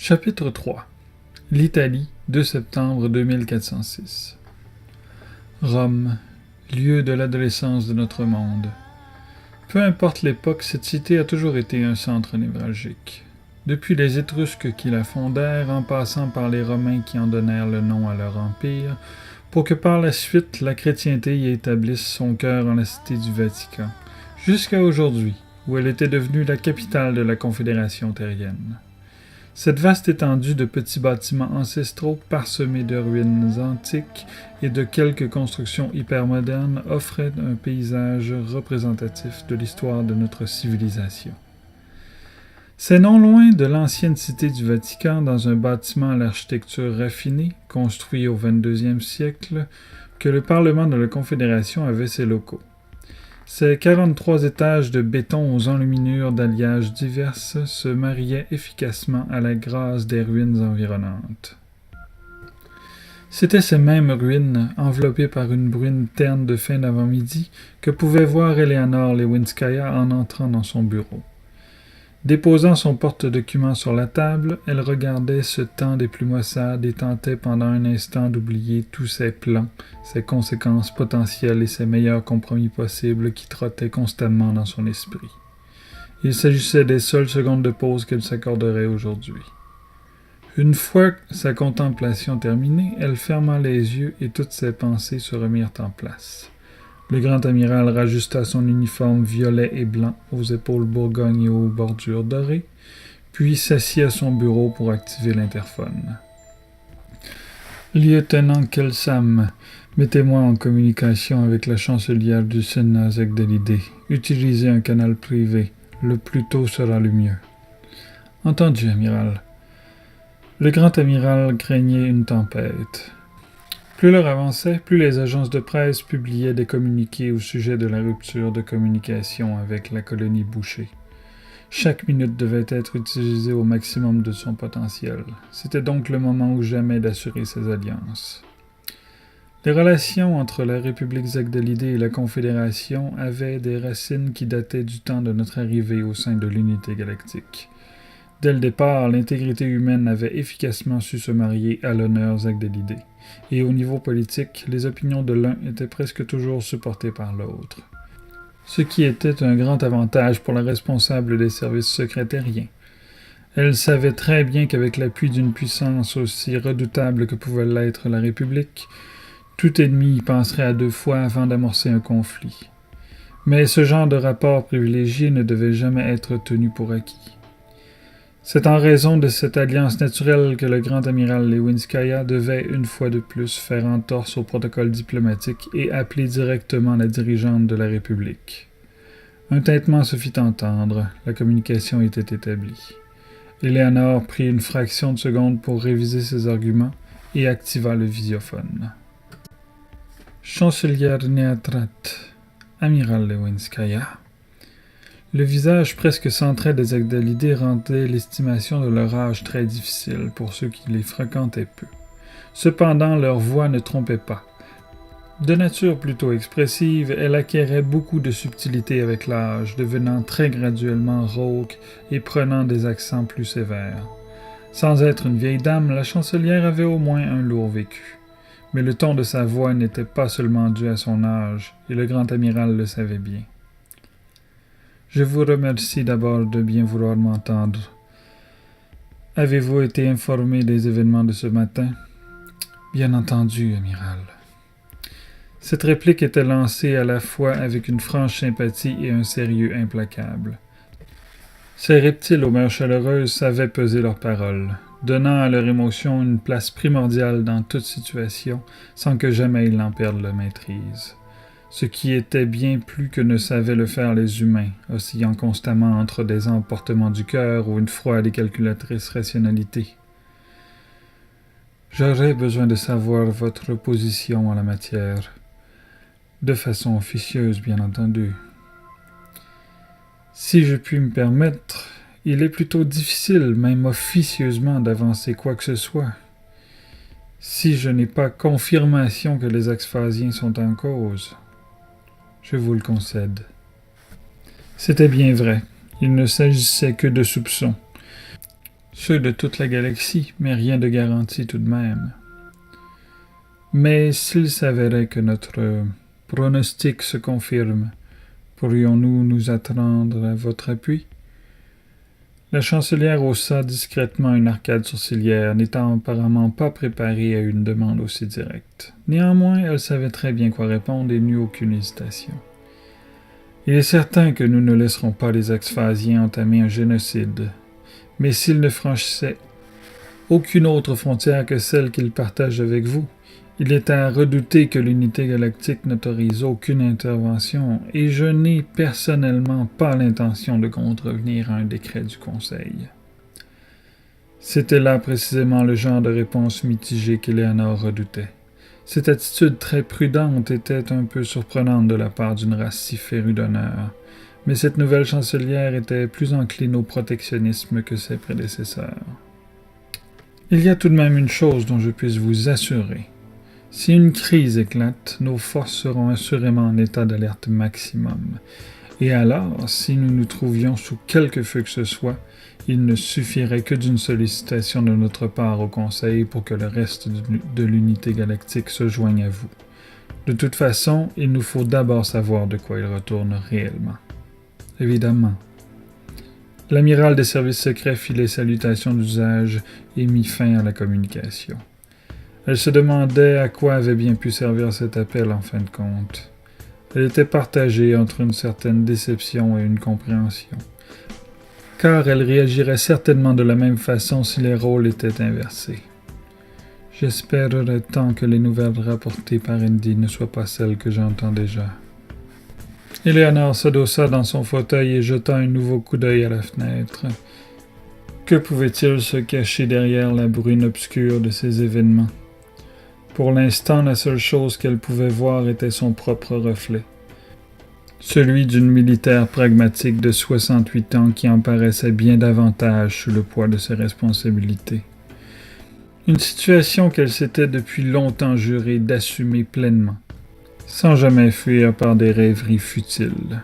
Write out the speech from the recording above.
Chapitre 3. L'Italie, 2 septembre 2406. Rome, lieu de l'adolescence de notre monde. Peu importe l'époque, cette cité a toujours été un centre névralgique. Depuis les Étrusques qui la fondèrent, en passant par les Romains qui en donnèrent le nom à leur empire, pour que par la suite la chrétienté y établisse son cœur en la cité du Vatican, jusqu'à aujourd'hui, où elle était devenue la capitale de la Confédération terrienne. Cette vaste étendue de petits bâtiments ancestraux parsemés de ruines antiques et de quelques constructions hypermodernes offrait un paysage représentatif de l'histoire de notre civilisation. C'est non loin de l'ancienne cité du Vatican, dans un bâtiment à l'architecture raffinée, construit au 22e siècle, que le Parlement de la Confédération avait ses locaux. Ces 43 étages de béton aux enluminures d'alliages diverses se mariaient efficacement à la grâce des ruines environnantes. C'étaient ces mêmes ruines, enveloppées par une bruine terne de fin d'avant-midi, que pouvait voir Eleanor Lewinskaya en entrant dans son bureau. Déposant son porte-documents sur la table, elle regardait ce temps des plus maussades et tentait pendant un instant d'oublier tous ses plans, ses conséquences potentielles et ses meilleurs compromis possibles qui trottaient constamment dans son esprit. Il s'agissait des seules secondes de pause qu'elle s'accorderait aujourd'hui. Une fois sa contemplation terminée, elle ferma les yeux et toutes ses pensées se remirent en place. Le grand amiral rajusta son uniforme violet et blanc aux épaules bourgognes et aux bordures dorées, puis s'assit à son bureau pour activer l'interphone. « Lieutenant Kelsam, mettez-moi en communication avec la chancelière du Sénat Zegdelidé. Utilisez un canal privé. Le plus tôt sera le mieux. » « Entendu, amiral. » Le grand amiral craignait une tempête. Plus l'heure avançait, plus les agences de presse publiaient des communiqués au sujet de la rupture de communication avec la colonie Boucher. Chaque minute devait être utilisée au maximum de son potentiel. C'était donc le moment ou jamais d'assurer ses alliances. Les relations entre la République Zegdelidé et la Confédération avaient des racines qui dataient du temps de notre arrivée au sein de l'unité galactique. Dès le départ, l'intégrité humaine avait efficacement su se marier à l'honneur Zegdelidé. Et au niveau politique, les opinions de l'un étaient presque toujours supportées par l'autre. Ce qui était un grand avantage pour la responsable des services secrets terriens. Elle savait très bien qu'avec l'appui d'une puissance aussi redoutable que pouvait l'être la République, tout ennemi y penserait à deux fois avant d'amorcer un conflit. Mais ce genre de rapport privilégié ne devait jamais être tenu pour acquis. C'est en raison de cette alliance naturelle que le grand amiral Lewinskaya devait, une fois de plus, faire entorse au protocole diplomatique et appeler directement la dirigeante de la République. Un tintement se fit entendre, la communication était établie. Eleanor prit une fraction de seconde pour réviser ses arguments et activa le visiophone. Chancelière Neatrat, amiral Lewinskaya. Le visage presque centré des Zegdelidé rendait l'estimation de leur âge très difficile pour ceux qui les fréquentaient peu. Cependant, leur voix ne trompait pas. De nature plutôt expressive, elle acquérait beaucoup de subtilité avec l'âge, devenant très graduellement rauque et prenant des accents plus sévères. Sans être une vieille dame, la chancelière avait au moins un lourd vécu. Mais le ton de sa voix n'était pas seulement dû à son âge, et le grand amiral le savait bien. Je vous remercie d'abord de bien vouloir m'entendre. Avez-vous été informé des événements de ce matin? Bien entendu, amiral. Cette réplique était lancée à la fois avec une franche sympathie et un sérieux implacable. Ces reptiles aux mœurs chaleureuses savaient peser leurs paroles, donnant à leur émotion une place primordiale dans toute situation, sans que jamais ils n'en perdent la maîtrise. Ce qui était bien plus que ne savaient le faire les humains, oscillant constamment entre des emportements du cœur ou une froide et calculatrice rationalité. J'aurais besoin de savoir votre position en la matière, de façon officieuse, bien entendu. Si je puis me permettre, il est plutôt difficile, même officieusement, d'avancer quoi que ce soit. Si je n'ai pas confirmation que les Axphasiens sont en cause. Je vous le concède. C'était bien vrai. Il ne s'agissait que de soupçons. Ceux de toute la galaxie, mais rien de garanti tout de même. Mais s'il s'avérait que notre pronostic se confirme, pourrions-nous nous attendre à votre appui? La chancelière haussa discrètement une arcade sourcilière, n'étant apparemment pas préparée à une demande aussi directe. Néanmoins, elle savait très bien quoi répondre et n'eut aucune hésitation. Il est certain que nous ne laisserons pas les Axphasiens entamer un génocide, mais s'ils ne franchissaient aucune autre frontière que celle qu'ils partagent avec vous, il est à redouter que l'unité galactique n'autorise aucune intervention, et je n'ai personnellement pas l'intention de contrevenir à un décret du Conseil. C'était là précisément le genre de réponse mitigée qu'Éléonore redoutait. Cette attitude très prudente était un peu surprenante de la part d'une race si férue d'honneur, mais cette nouvelle chancelière était plus encline au protectionnisme que ses prédécesseurs. Il y a tout de même une chose dont je puisse vous assurer. Si une crise éclate, nos forces seront assurément en état d'alerte maximum. Et alors, si nous nous trouvions sous quelque feu que ce soit, il ne suffirait que d'une sollicitation de notre part au Conseil pour que le reste de l'unité galactique se joigne à vous. De toute façon, il nous faut d'abord savoir de quoi il retourne réellement. Évidemment. L'amiral des services secrets fit les salutations d'usage et mit fin à la communication. Elle se demandait à quoi avait bien pu servir cet appel en fin de compte. Elle était partagée entre une certaine déception et une compréhension, car elle réagirait certainement de la même façon si les rôles étaient inversés. J'espérerais tant que les nouvelles rapportées par Andy ne soient pas celles que j'entends déjà. Éléonore s'adossa dans son fauteuil et jeta un nouveau coup d'œil à la fenêtre. Que pouvait-il se cacher derrière la bruine obscure de ces événements? Pour l'instant, la seule chose qu'elle pouvait voir était son propre reflet. Celui d'une militaire pragmatique de 68 ans qui en paraissait bien davantage sous le poids de ses responsabilités. Une situation qu'elle s'était depuis longtemps juré d'assumer pleinement, sans jamais fuir par des rêveries futiles.